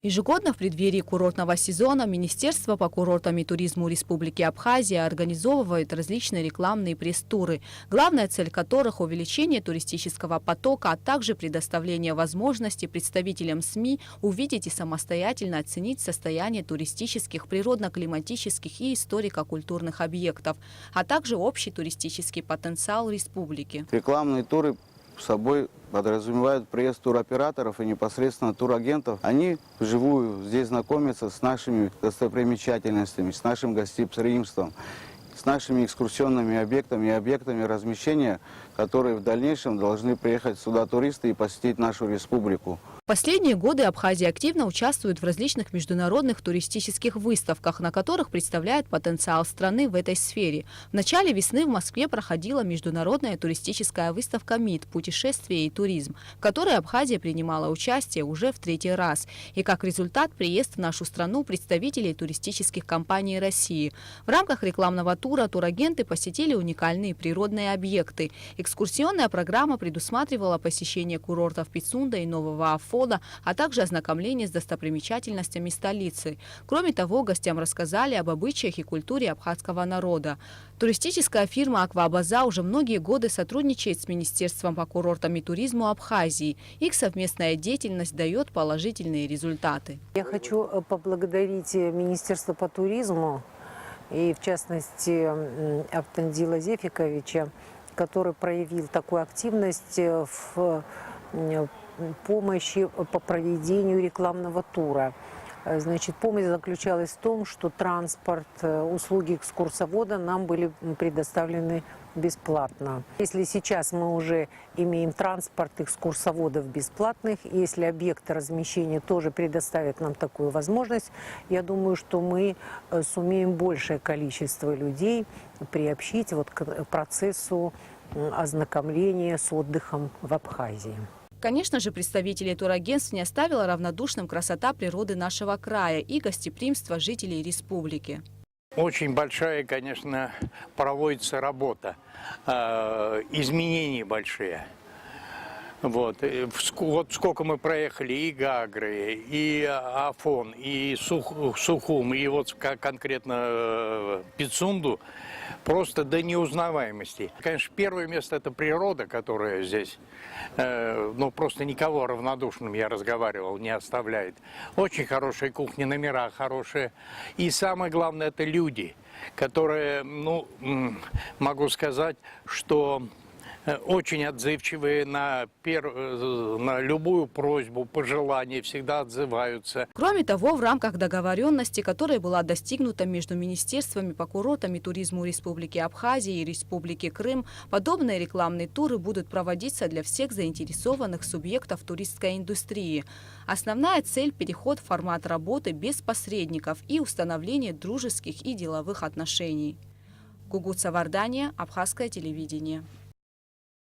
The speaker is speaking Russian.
Ежегодно в преддверии курортного сезона Министерство по курортам и туризму Республики Абхазия организовывает различные рекламные пресс-туры, главная цель которых – увеличение туристического потока, а также предоставление возможности представителям СМИ увидеть и самостоятельно оценить состояние туристических, природно-климатических и историко-культурных объектов, а также общий туристический потенциал республики. Рекламные туры собой подразумевают приезд туроператоров и непосредственно турагентов. Они вживую здесь знакомятся с нашими достопримечательностями, с нашим гостеприимством, с нашими экскурсионными объектами и объектами размещения, которые в дальнейшем должны приехать сюда туристы и посетить нашу республику. В последние годы Абхазия активно участвует в различных международных туристических выставках, на которых представляет потенциал страны в этой сфере. В начале весны в Москве проходила международная туристическая выставка МИД «Путешествия и туризм», в которой Абхазия принимала участие уже в третий раз. И как результат приезд в нашу страну представителей туристических компаний России. В рамках рекламного тура турагенты посетили уникальные природные объекты. Экскурсионная программа предусматривала посещение курортов Пицунда и Нового Афода, а также ознакомление с достопримечательностями столицы. Кроме того, гостям рассказали об обычаях и культуре абхазского народа. Туристическая фирма «Аквабаза» уже многие годы сотрудничает с Министерством по курортам и туризму Абхазии. Их совместная деятельность дает положительные результаты. Я хочу поблагодарить Министерство по туризму и, в частности, Автандила Зефиковича, который проявил такую активность в помощи по проведению рекламного тура. Значит, помощь заключалась в том, что транспорт, услуги экскурсовода нам были предоставлены бесплатно. Если сейчас мы уже имеем транспорт экскурсоводов бесплатных, если объекты размещения тоже предоставят нам такую возможность, я думаю, что мы сумеем большее количество людей приобщить вот к процессу ознакомления с отдыхом в Абхазии. Конечно же, представителей турагентств не оставила равнодушным красота природы нашего края и гостеприимство жителей республики. Очень большая, конечно, проводится работа, изменения большие. Вот сколько мы проехали и Гагры, и Афон, и Сухум, и вот конкретно Пицунду, просто до неузнаваемости. Конечно, первое место – это природа, которая здесь, ну, просто никого равнодушным, я разговаривал, не оставляет. Очень хорошая кухня, номера хорошие. И самое главное – это люди, которые, ну, могу сказать, что очень отзывчивые на любую просьбу, пожелание, всегда отзываются. Кроме того, в рамках договоренности, которая была достигнута между Министерствами по курортам и туризму Республики Абхазия и Республики Крым, подобные рекламные туры будут проводиться для всех заинтересованных субъектов туристской индустрии. Основная цель – переход в формат работы без посредников и установление дружеских и деловых отношений. Гугут Савардания, Абхазское телевидение.